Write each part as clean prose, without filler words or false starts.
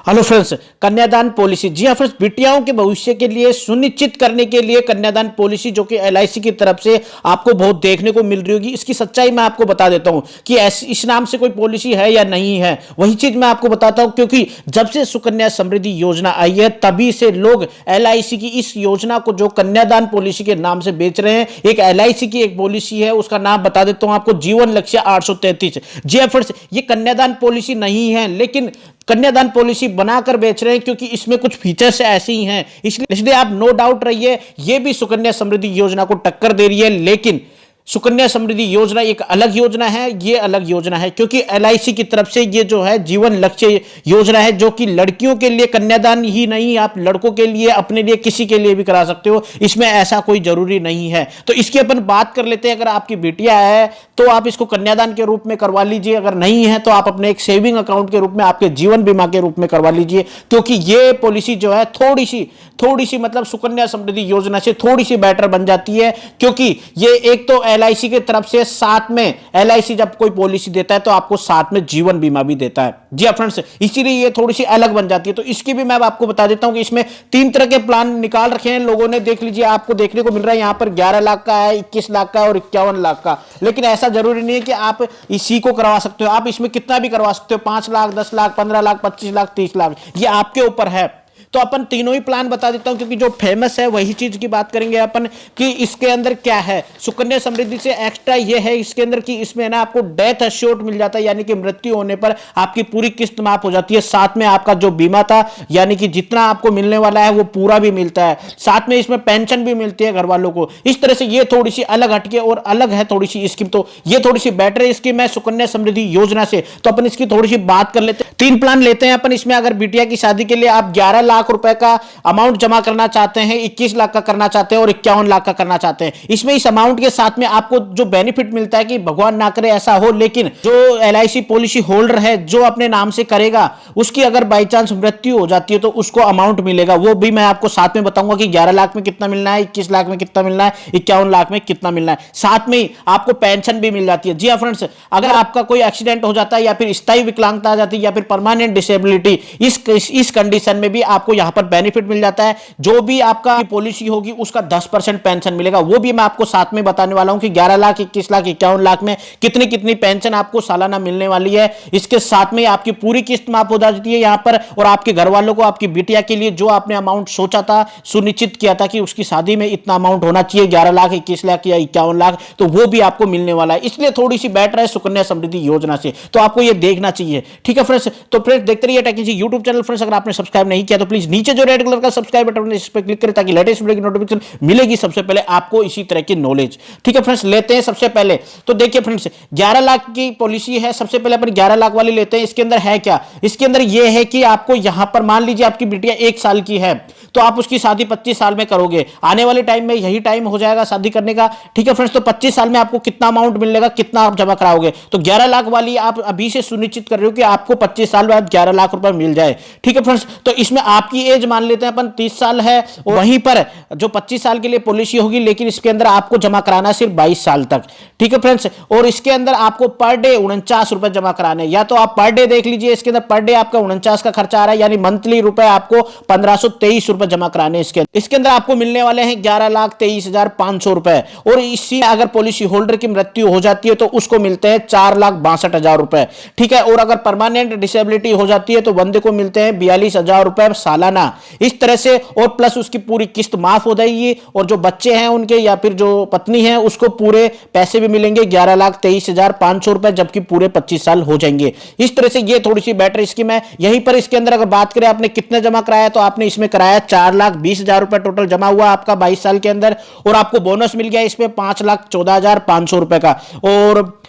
Hello friends, कन्यादान policy. जी हाँ friends, बिटियाओं के भविष्य के लिए सुनिश्चित करने के लिए कन्यादान पॉलिसी जो कि एलआईसी की तरफ से आपको बहुत देखने को मिल रही होगी। इसकी सच्चाई मैं आपको बता देता हूं कि इस नाम से कोई पॉलिसी है या नहीं है। वही चीज मैं आपको बताता हूं, क्योंकि जब से सुकन्या समृद्धि योजना आई है तभी से लोग एलआईसी की इस योजना को जो कन्यादान पॉलिसी के नाम से बेच रहे हैं। एक एलआईसी की एक पॉलिसी है, उसका नाम बता देता हूं आपको, जीवन लक्ष्य 833। जी हाँ फ्रेंड्स, ये कन्यादान पॉलिसी नहीं है, लेकिन कन्यादान पॉलिसी बनाकर बेच रहे हैं क्योंकि इसमें कुछ फीचर्स ऐसे ही हैं। इसलिए आप नो डाउट रहिए, ये भी सुकन्या समृद्धि योजना को टक्कर दे रही है। लेकिन सुकन्या समृद्धि योजना एक अलग योजना है, ये अलग योजना है, क्योंकि एलआईसी की तरफ से ये जो है जीवन लक्ष्य योजना है, जो कि लड़कियों के लिए कन्यादान ही नहीं, आप लड़कों के लिए, अपने लिए, किसी के लिए भी करा सकते हो। इसमें ऐसा कोई जरूरी नहीं है। तो इसकी अपन बात कर लेते हैं। अगर आपकी बेटियां है तो आप इसको कन्यादान के रूप में करवा लीजिए, अगर नहीं है तो आप अपने एक सेविंग अकाउंट के रूप में, आपके जीवन बीमा के रूप में करवा लीजिए, क्योंकि ये पॉलिसी जो है थोड़ी सी मतलब सुकन्या समृद्धि योजना से थोड़ी सी बेटर बन जाती है। क्योंकि ये एक तो एलआईसी की तरफ से साथ में, एलआईसी जब कोई पॉलिसी देता है तो आपको साथ में जीवन बीमा भी देता है। जी हाँ फ्रेंड्स, इसीलिए ये थोड़ी सी अलग बन जाती है। तो इसकी भी मैं आपको बता देता हूं कि इसमें 3 तरह के प्लान निकाल रखे हैं लोगों ने। देख लीजिए, आपको देखने को मिल रहा है यहां पर 11 लाख का है, 21 लाख का और 51 लाख का। लेकिन ऐसा जरूरी नहीं है कि आप इसी को करवा सकते हो, आप इसमें कितना भी करवा सकते हो, 5 लाख, 10 लाख, 15 लाख, 25 लाख, 30 लाख, ये आपके ऊपर है। तो अपन तीनों ही प्लान बता देता हूं, क्योंकि जो फेमस है वही चीज की बात करेंगे अपन कि इसके अंदर क्या है। सुकन्या समृद्धि से एक्स्ट्रा ये है इसके अंदर कि इसमें ना आपको डेथ एश्योर्ड मिल जाता है, यानी कि मृत्यु होने पर आपकी पूरी किस्त माफ हो जाती है। साथ में आपका जो बीमा था, यानी कि जितना आपको मिलने वाला है वो पूरा भी मिलता है। साथ में इसमें पेंशन भी मिलती है घर वालों को। इस तरह से ये थोड़ी सी अलग हटके और अलग है थोड़ी सी स्कीम। तो ये थोड़ी सी बेटर है स्कीम है सुकन्या समृद्धि योजना से। तो अपन इसकी थोड़ी सी बात कर लेते हैं। 3 प्लान लेते हैं अपन इसमें। अगर बिटिया की शादी के लिए आप 11 लाख रुपए का अमाउंट जमा करना चाहते हैं, 21 लाख का करना चाहते हैं और 51 लाख का करना चाहते हैं, इसमें इस अमाउंट के साथ में आपको जो बेनिफिट मिलता है कि भगवान ना करे ऐसा हो, लेकिन जो एलआईसी पॉलिसी होल्डर है जो अपने नाम से करेगा, उसकी अगर बाई चांस मृत्यु हो जाती है तो उसको अमाउंट मिलेगा। वो भी मैं आपको साथ में बताऊंगा कि 11 लाख में कितना मिलना है, 21 लाख में कितना मिलना है, 51 लाख में कितना मिलना है। साथ में आपको पेंशन भी मिल जाती है। जी हाँ फ्रेंड्स, अगर आपका कोई एक्सीडेंट हो जाता है या फिर स्थायी विकलांगता आ जाती है या फिर परमानेंट डिसेबिलिटी, इस कंडीशन में भी आपको यहां पर बेनिफिट मिल जाता है। जो भी आपका पॉलिसी होगी उसका 10% पेंशन मिलेगा। वो भी मैं आपको साथ में बताने वाला हूं कि 11 लाख, 21 लाख, 51 लाख में कितनी कितनी पेंशन आपको सालाना मिलने वाली है। इसके साथ में आपकी पूरी किस्त माफ हो जाती है यहां पर, और आपके घर वालों को, आपकी बिटिया के लिए जो आपने अमाउंट सोचा था, सुनिश्चित किया था कि उसकी शादी में इतना अमाउंट होना चाहिए, 11 लाख, 21 लाख या 51 लाख, तो वो भी आपको मिलने वाला है। इसलिए थोड़ी सी बेटर है सुकन्या समृद्धि योजना से। तो आपको ये देखना चाहिए। ठीक है फ्रेंड्स, तो फ्रेंड्स देखते रहिए टेक्निकल यूट्यूब चैनल। फ्रेंड्स अगर आपने सब्सक्राइब नहीं किया तो प्लीज नीचे जो रेड कलर का सब्सक्राइब बटन है इस पर क्लिक करें, ताकि लेटेस्ट वीडियो की नोटिफिकेशन मिलेगी सबसे पहले आपको इसी तरह की नॉलेज। ठीक है फ्रेंड्स, लेते हैं सबसे पहले। तो देखिए फ्रेंड्स, 11 लाख की पॉलिसी है। सबसे पहले अपन 11 लाख वाली लेते हैं। इसके अंदर है क्या? इसके अंदर यह है कि आपको यहां पर, मान लीजिए आपकी बिटिया 1 साल की है तो आप उसकी शादी 25 साल में करोगे। आने वाले टाइम में यही टाइम हो जाएगा शादी करने का। ठीक है फ्रेंड्स, तो 25 साल में आपको कितना अमाउंट मिलेगा, कितना आप जमा कराओगे? तो 11 लाख वाली आप अभी से सुनिश्चित कर रहे हो कि आपको 25 साल बाद 11 लाख रुपए मिल जाए। ठीक है फ्रेंड्स, तो इसमें आपकी एज मान लेते हैं अपन 30 साल है, और वहीं पर जो 25 साल के लिए पॉलिसी होगी, लेकिन इसके अंदर आपको जमा कराना सिर्फ 22 साल तक। ठीक है फ्रेंड्स, और इसके अंदर आपको पर डे 49 रुपए जमा कराने। या तो आप पर डे देख लीजिए, इसके अंदर पर डे आपका 49 का खर्चा आ रहा है, यानी मंथली रुपए आपको 1523 रुपए जमा कराने। इसके अंदर आपको मिलने वाले हैं 11,23,500 रुपए। और इसी अगर पॉलिसी होल्डर की मृत्यु हो जाती है तो उसको मिलते हैं 4,62,000 रुपए। ठीक है, और अगर परमानेंट डिसेबिलिटी हो जाती है तो बंदे को मिलते हैं 42,000 रुपए सालाना। इस तरह से, और प्लस उसकी पूरी किस्त माफ हो जाएगी, और जो बच्चे हैं उनके या फिर जो पत्नी है उसको पूरे पैसे भी मिलेंगे 11,23,500 रुपए, जबकि पूरे 25 साल हो जाएंगे। इस तरह से ये थोड़ी सी बेटर स्कीम है। यहीं पर इसके अंदर अगर बात करें आपने कितने जमा कराया, तो आपने इसमें कराया 4,20,000 रुपए टोटल जमा हुआ आपका 22 साल के अंदर, और आपको बोनस मिल गया इसमें 5,14,500 रुपए का, और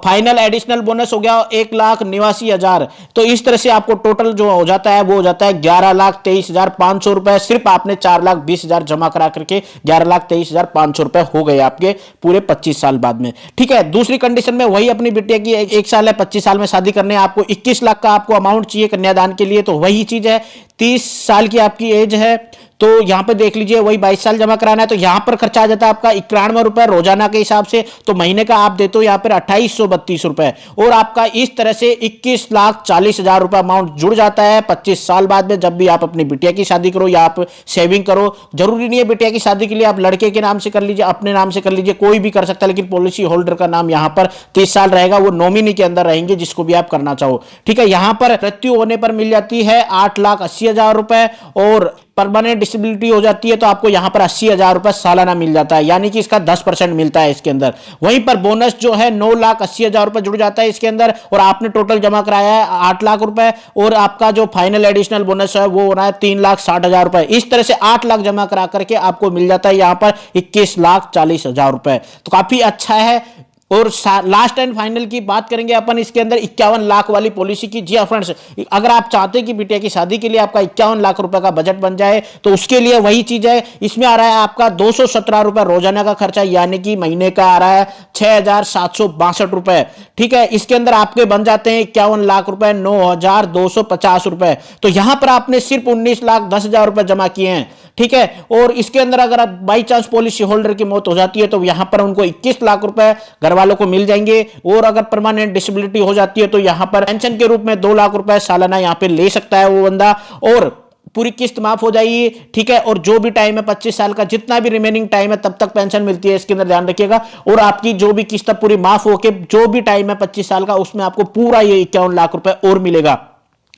फाइनल एडिशनल बोनस हो गया 1,89,000। तो इस तरह से आपको टोटल जो हो जाता है वो हो जाता है 11,23,500 रुपए। सिर्फ आपने 4,20,000 जमा करा करके 11,23,500 रुपए हो गए आपके पूरे 25 साल बाद में। ठीक है, दूसरी कंडीशन में वही अपनी बिटिया की 1 साल है, 25 साल में शादी करने, आपको 21 लाख का आपको अमाउंट चाहिए कन्यादान के लिए। तो वही चीज है, 30 साल की आपकी एज है तो यहाँ पे देख लीजिए, वही 22 साल जमा कराना है तो यहाँ पर खर्चा आ जाता है आपका 91 रुपए रोजाना के हिसाब से, तो महीने का आप देते हो यहाँ पर 2832 रुपए, और आपका इस तरह से 21,40,000 रुपए अमाउंट जुड़ जाता है 25 साल बाद में, जब भी आप अपनी बिटिया की शादी करो या आप सेविंग करो। जरूरी नहीं है बिटिया की शादी के लिए आप लड़के के नाम से कर लीजिए, अपने नाम से कर लीजिए, कोई भी कर सकता है, लेकिन पॉलिसी होल्डर का नाम यहां पर 30 साल रहेगा, वो नॉमिनी के अंदर रहेंगे जिसको भी आप करना चाहो। ठीक है, यहां पर मृत्यु होने पर मिल जाती है 8,80,000 रुपए, और परमानेंट डिसेबिलिटी हो जाती है तो आपको यहां पर 80,000 रुपए सालाना मिल जाता है, यानी कि इसका 10% मिलता है इसके अंदर। वहीं पर बोनस जो है 9,80,000 रुपए जुड़ जाता है इसके अंदर, और आपने टोटल जमा कराया है 8 लाख रुपए, और आपका जो फाइनल एडिशनल बोनस है वो हो रहा है 3,60,000 रुपए। इस तरह से 8 लाख जमा करा करके आपको मिल जाता है यहां पर 21,40,000 रुपए, तो काफी अच्छा है। और लास्ट एंड फाइनल की बात करेंगे अपन इसके अंदर 51 लाख वाली पॉलिसी की। जी फ्रेंड्स, अगर आप चाहते हैं कि बिटिया की शादी के लिए आपका 51 लाख रुपए का बजट बन जाए तो उसके लिए वही चीज है, इसमें आ रहा है आपका 217 रुपए रोजाना का खर्चा, यानी कि महीने का आ रहा है 6,762 रुपए। ठीक है, इसके अंदर आपके बन जाते हैं 51 लाख रुपए 9,250 रुपए, तो यहां पर आपने सिर्फ 19,10,000 रुपए जमा किए हैं। ठीक है, और इसके अंदर अगर आप बाई चांस पॉलिसी होल्डर की मौत हो जाती है तो यहां पर उनको 21 लाख रुपए घर वालों को मिल जाएंगे, और अगर परमानेंट डिसेबिलिटी हो जाती है तो यहां पर पेंशन के रूप में 2 लाख रुपए सालाना यहां पे ले सकता है वो बंदा, और पूरी किस्त माफ हो जाएगी। ठीक है, और जो भी टाइम है 25 साल का, जितना भी रिमेनिंग टाइम है तब तक पेंशन मिलती है, इसके अंदर ध्यान रखिएगा। और आपकी जो भी किस्त पूरी माफ होके जो भी टाइम है 25 साल का, उसमें आपको पूरा ये 51 लाख रुपए और मिलेगा।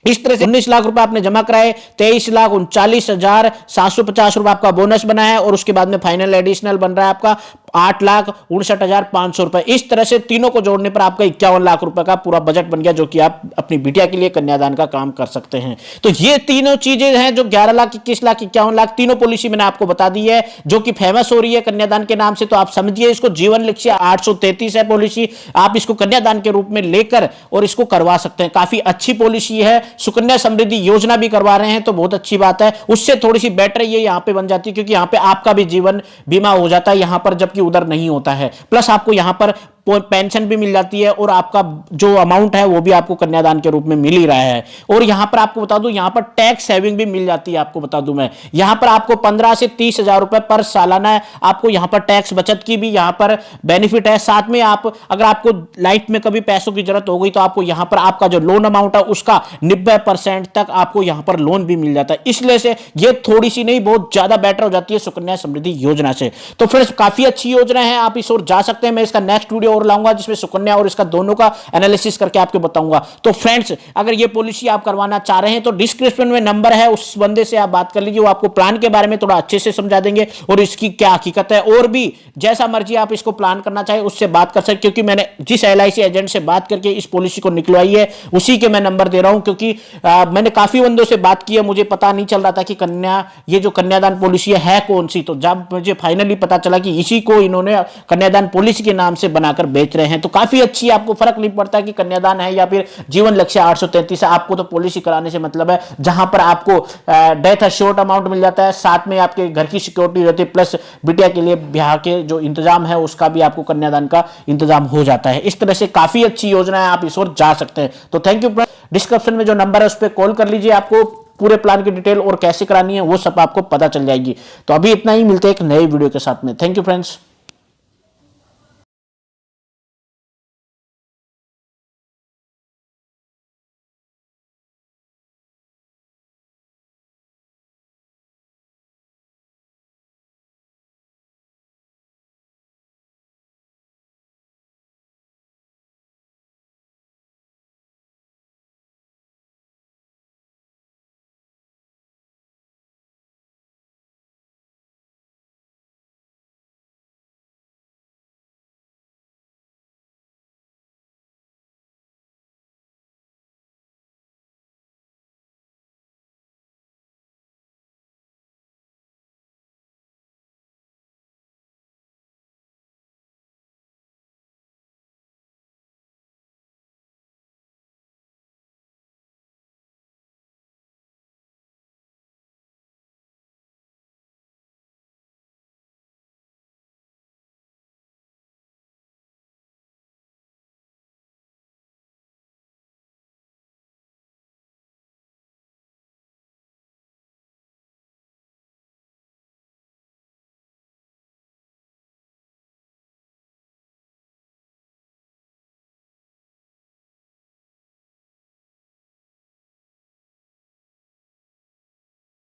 इस तरह से 19 लाख रुपए आपने जमा कराए, 23,39,750 रुपए आपका बोनस बना है, और उसके बाद में फाइनल एडिशनल बन रहा है आपका 8,59,500 रुपए। इस तरह से तीनों को जोड़ने पर आपका 51 लाख रुपए का पूरा बजट बन गया, जो कि आप अपनी बिटिया के लिए कन्यादान का काम कर सकते हैं। तो ये तीनों चीजें हैं जो 11 लाख, 21 लाख, 51 लाख, तीनों पॉलिसी मैंने आपको बता दी है, जो कि फेमस हो रही है कन्यादान के नाम से। तो आप समझिए इसको, जीवन लक्ष्य 833 है पॉलिसी, आप इसको कन्यादान के रूप में लेकर और इसको करवा सकते हैं। काफी अच्छी पॉलिसी है, सुकन्या समृद्धि योजना भी करवा रहे हैं तो बहुत अच्छी बात है। उससे थोड़ी सी बेटर ये यहां पे बन जाती है, क्योंकि यहां पे आपका भी जीवन बीमा हो जाता है यहां पर, जबकि उधर नहीं होता है। प्लस आपको यहां पर पेंशन भी मिल जाती है, और आपका जो अमाउंट है वो भी आपको कन्यादान के रूप में मिल ही रहा है। और यहां पर आपको बता दूं, यहां पर टैक्स सेविंग भी मिल जाती है। आपको बता दूं मैं, यहां पर आपको 15 से 30,000 रुपए पर सालाना है, आपको यहां पर टैक्स बचत की भी यहां पर बेनिफिट है। साथ में आप, अगर आपको लाइफ में कभी पैसों की जरूरत हो गई तो आपको यहां पर आपका जो लोन अमाउंट है उसका 90% तक आपको यहां पर लोन भी मिल जाता है। इसलिए से ये थोड़ी सी नहीं, बहुत ज्यादा बेटर हो जाती है सुकन्या समृद्धि योजना से। तो फ्रेंड्स, काफी अच्छी योजना है, आप इस ओर जा सकते हैं। मैं इसका नेक्स्ट वीडियो और लाऊंगा जिसमें सुकन्या और इसका दोनों का एनालिसिस करके आपको बताऊंगा। तो फ्रेंड्स, अगर ये पॉलिसी आप करवाना चाह रहे हैं तो डिस्क्रिप्शन में नंबर है, उस बंदे से आप बात कर लीजिए, वो आपको प्लान के बारे में थोड़ा अच्छे से समझा देंगे और इसकी क्या हकीकत है। और भी जैसा मर्जी आप इसको प्लान करना चाहे उससे बात कर सकते, क्योंकि मैंने जिस LIC एजेंट से बात करके इस पॉलिसी को निकलवाई है उसी के मैं नंबर दे रहा हूं, क्योंकि मैंने काफी बंदों से बात की है, मुझे पता नहीं चल रहा था कि ये जो कन्यादान पॉलिसी है कौन सी। तो जब मुझे फाइनली पता चला कि इसी को इन्होंने कन्यादान पॉलिसी के नाम से बनाकर बेच रहे हैं, तो काफी अच्छी, आपको फर्क नहीं पड़ता कि कन्यादान है या फिर जीवन लक्ष्य 833 है। आपको तो पॉलिसी कराने से मतलब है जहां पर आपको डेथ अश्योर्ड अमाउंट मिल जाता है, साथ में आपके घर की सिक्योरिटी रहती है, प्लस बिटिया के लिए ब्याह के जो इंतजाम है उसका भी आपको कन्यादान का इंतजाम हो जाता है। इस तरह से काफी अच्छी योजना है, आप इस ओर जा सकते हैं। तो थैंक यू। डिस्क्रिप्शन में जो नंबर है उस पर कॉल कर लीजिए, आपको पूरे प्लान की डिटेल और कैसे करानी है वो सब आपको पता चल जाएगी। तो अभी इतना ही, मिलते हैं एक नए वीडियो के साथ में। Thank you friends.